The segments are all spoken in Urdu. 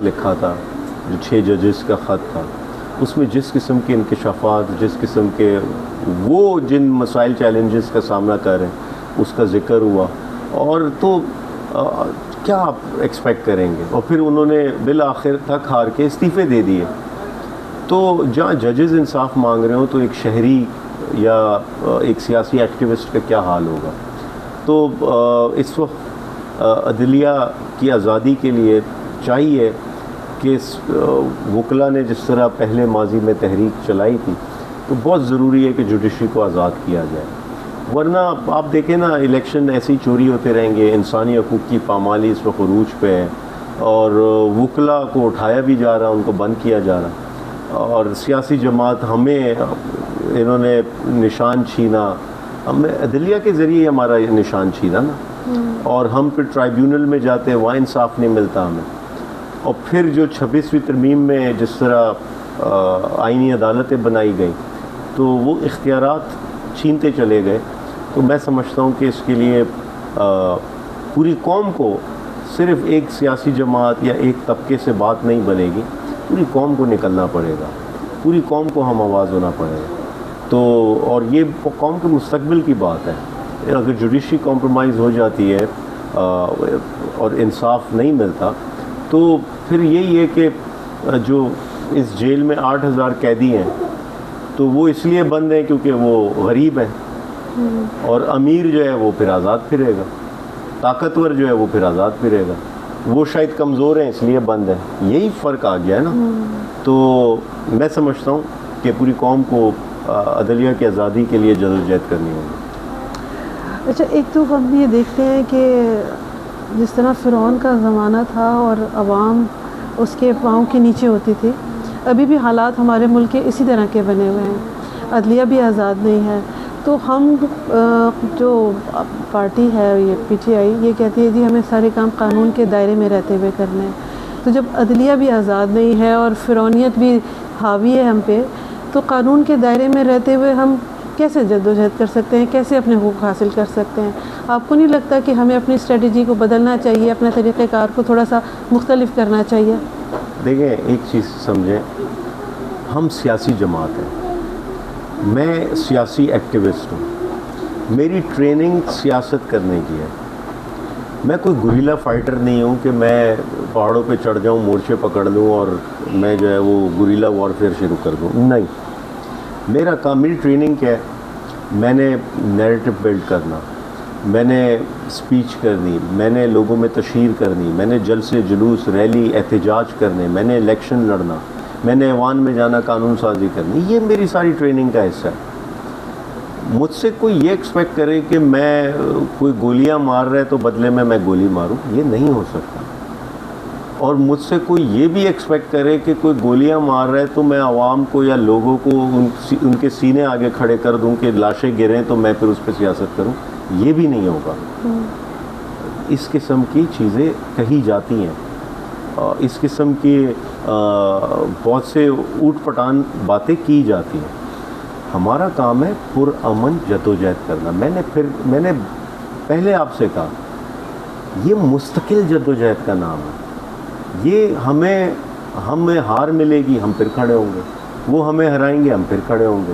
لکھا تھا جو 6 ججز کا خط تھا، اس میں جس قسم کے انکشافات، جس قسم کے وہ جن مسائل چیلنجز کا سامنا کر رہے ہیں اس کا ذکر ہوا، اور تو کیا آپ ایکسپیکٹ کریں گے؟ اور پھر انہوں نے بالآخر تک ہار کے استعفے دے دیے. تو جہاں ججز انصاف مانگ رہے ہوں تو ایک شہری یا ایک سیاسی ایکٹیوسٹ کا کیا حال ہوگا؟ تو اس وقت عدلیہ کی آزادی کے لیے چاہیے کہ وکلاء نے جس طرح پہلے ماضی میں تحریک چلائی تھی تو بہت ضروری ہے کہ جوڈیشری کو آزاد کیا جائے، ورنہ آپ دیکھیں نا الیکشن ایسے ہی چوری ہوتے رہیں گے. انسانی حقوق کی پامالی اس وقت عروج پہ ہے، اور وکلاء کو اٹھایا بھی جا رہا، ان کو بند کیا جا رہا، اور سیاسی جماعت ہمیں انہوں نے نشان چھینا، ہمیں عدلیہ کے ذریعے ہمارا نشان چھینا نا، اور ہم پھر ٹرائیبیونل میں جاتے ہیں، وہاں انصاف نہیں ملتا ہمیں. اور پھر جو 26ویں ترمیم میں جس طرح آئینی عدالتیں بنائی گئیں تو وہ اختیارات چھینتے چلے گئے. تو میں سمجھتا ہوں کہ اس کے لیے پوری قوم کو صرف ایک سیاسی جماعت یا ایک طبقے سے بات نہیں بنے گی، پوری قوم کو نکلنا پڑے گا، پوری قوم کو ہم آواز ہونا پڑے گا. تو اور یہ قوم کے مستقبل کی بات ہے. اگر جوڈیشری کمپرومائز ہو جاتی ہے اور انصاف نہیں ملتا تو پھر یہی ہے کہ جو اس جیل میں 8,000 قیدی ہیں تو وہ اس لیے بند ہیں کیونکہ وہ غریب ہیں، اور امیر جو ہے وہ پھر آزاد پھرے گا، طاقتور جو ہے وہ پھر آزاد پھرے گا. وہ شاید کمزور ہیں اس لیے بند ہیں. یہی فرق آ گیا ہے نا. تو میں سمجھتا ہوں کہ پوری قوم کو عدلیہ کی آزادی کے لیے جدوجہد کرنی ہوگی. اچھا، ایک تو ہم یہ دیکھتے ہیں کہ جس طرح فرعون کا زمانہ تھا اور عوام اس کے پاؤں کے نیچے ہوتی تھی، ابھی بھی حالات ہمارے ملک کے اسی طرح کے بنے ہوئے ہیں، عدلیہ بھی آزاد نہیں ہے. تو ہم جو پارٹی ہے یہ پی ٹی آئی یہ کہتی ہے جی ہمیں سارے کام قانون کے دائرے میں رہتے ہوئے کرنے ہیں. تو جب عدلیہ بھی آزاد نہیں ہے اور فرعونیت بھی حاوی ہے ہم پہ، تو قانون کے دائرے میں رہتے ہوئے ہم کیسے جدوجہد کر سکتے ہیں، کیسے اپنے حقوق حاصل کر سکتے ہیں؟ آپ کو نہیں لگتا کہ ہمیں اپنی اسٹریٹجی کو بدلنا چاہیے، اپنے طریقہ کار کو تھوڑا سا مختلف کرنا چاہیے؟ دیکھیں ایک چیز سمجھیں، ہم سیاسی جماعت ہیں، میں سیاسی ایکٹیوسٹ ہوں، میری ٹریننگ سیاست کرنے کی ہے. میں کوئی گوریلا فائٹر نہیں ہوں کہ میں پہاڑوں پہ چڑھ جاؤں، مورچے پکڑ لوں اور میں جو ہے وہ گوریلا وارفیئر شروع کر دوں. نہیں، میرا کام، میری ٹریننگ کیا ہے؟ میں نے نیریٹو بلڈ کرنا، میں نے اسپیچ کرنی، میں نے لوگوں میں تشہیر کرنی، میں نے جلسے جلوس ریلی احتجاج کرنے، میں نے الیکشن لڑنا، میں نے ایوان میں جانا، قانون سازی کرنی. یہ میری ساری ٹریننگ کا حصہ ہے. مجھ سے کوئی یہ ایکسپیکٹ کرے کہ میں کوئی گولیاں مار رہا ہے تو بدلے میں گولی ماروں، یہ نہیں ہو سکتا. اور مجھ سے کوئی یہ بھی ایکسپیکٹ کرے کہ کوئی گولیاں مار رہا ہے تو میں عوام کو یا لوگوں کو ان کے سینے آگے کھڑے کر دوں کہ لاشیں گریں تو میں پھر اس پہ سیاست کروں، یہ بھی نہیں ہوگا. اس قسم کی چیزیں کہی جاتی ہیں، اس قسم کی بہت سے اوٹ پٹان باتیں کی جاتی ہیں. ہمارا کام ہے پرامن جدوجہد کرنا. میں نے پہلے آپ سے کہا یہ مستقل جدوجہد کا نام ہے. یہ ہمیں ہار ملے گی ہم پھر کھڑے ہوں گے، وہ ہمیں ہرائیں گے ہم پھر کھڑے ہوں گے.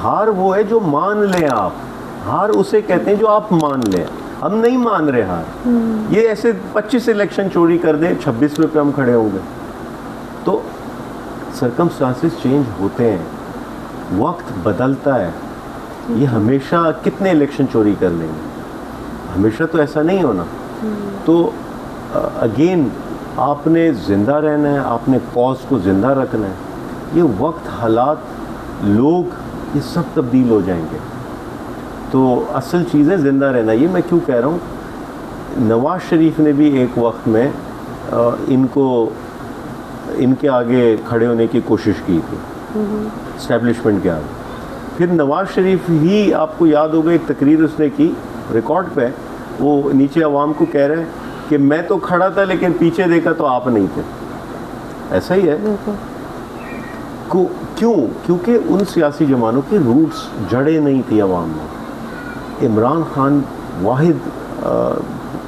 ہار وہ ہے جو مان لیں آپ، ہار اسے کہتے ہیں جو آپ مان لیں. ہم نہیں مان رہے ہار. یہ ایسے 25 الیکشن چوری کر دیں، 26ویں پہ ہم کھڑے ہوں گے. تو سرکمسٹانسز چینج ہوتے ہیں، وقت بدلتا ہے. یہ ہمیشہ کتنے الیکشن چوری کر لیں گے؟ ہمیشہ تو ایسا نہیں ہونا. تو اگین آپ نے زندہ رہنا ہے، آپ نے کاز کو زندہ رکھنا ہے. یہ وقت، حالات، لوگ، یہ سب تبدیل ہو جائیں گے. تو اصل چیز ہے زندہ رہنا. یہ میں کیوں کہہ رہا ہوں، نواز شریف نے بھی ایک وقت میں ان کے آگے کھڑے ہونے کی کوشش کی تھی، اسٹیبلشمنٹ کے آگے. پھر نواز شریف ہی، آپ کو یاد ہوگا ایک تقریر اس نے کی ریکارڈ پہ، وہ نیچے عوام کو کہہ رہے ہیں کہ میں تو کھڑا تھا لیکن پیچھے دیکھا تو آپ نہیں تھے. ایسا ہی ہے. کیوں؟ کیونکہ ان سیاسی جماعتوں کی روٹس، جڑیں نہیں تھی عوام میں. عمران خان واحد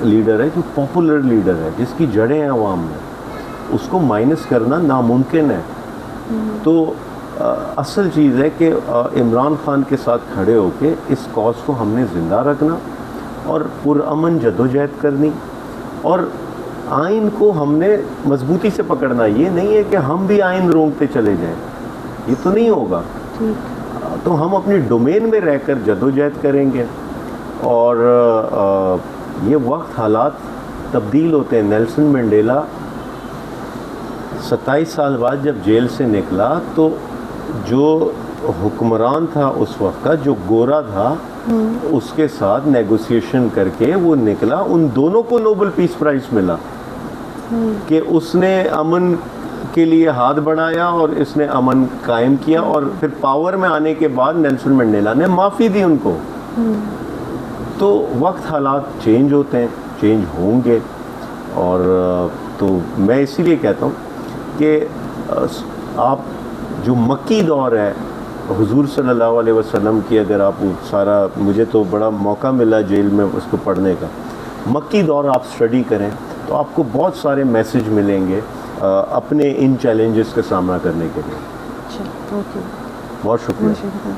لیڈر ہے جو پاپولر لیڈر ہے، جس کی جڑیں ہیں عوام میں. اس کو مائنس کرنا ناممکن ہے. تو اصل چیز ہے کہ عمران خان کے ساتھ کھڑے ہو کے اس کاز کو ہم نے زندہ رکھنا اور پرامن جدوجہد کرنی, اور آئین کو ہم نے مضبوطی سے پکڑنا. یہ نہیں ہے کہ ہم بھی آئین رونگتے چلے جائیں, یہ تو نہیں ہوگا. تو ہم اپنی ڈومین میں رہ کر جدوجہد کریں گے, اور یہ وقت حالات تبدیل ہوتے ہیں. نیلسن منڈیلا 27 سال بعد جب جیل سے نکلا تو جو حکمران تھا اس وقت کا, جو گورا تھا, اس کے ساتھ نیگوسیشن کر کے وہ نکلا. ان دونوں کو نوبل پیس پرائز ملا کہ اس نے امن کے لیے ہاتھ بڑھایا اور اس نے امن قائم کیا, اور پھر پاور میں آنے کے بعد نیلسن منڈیلا نے معافی دی ان کو. تو وقت حالات چینج ہوتے ہیں, چینج ہوں گے. اور تو میں اسی لیے کہتا ہوں کہ آپ جو مکی دور ہے حضور صلی اللہ علیہ وسلم کی, اگر آپ سارا, مجھے تو بڑا موقع ملا جیل میں اس کو پڑھنے کا, مکی دور آپ اسٹڈی کریں تو آپ کو بہت سارے میسج ملیں گے اپنے ان چیلنجز کا سامنا کرنے کے لیے. اچھا, اوکے, بہت شکریہ. شکریہ.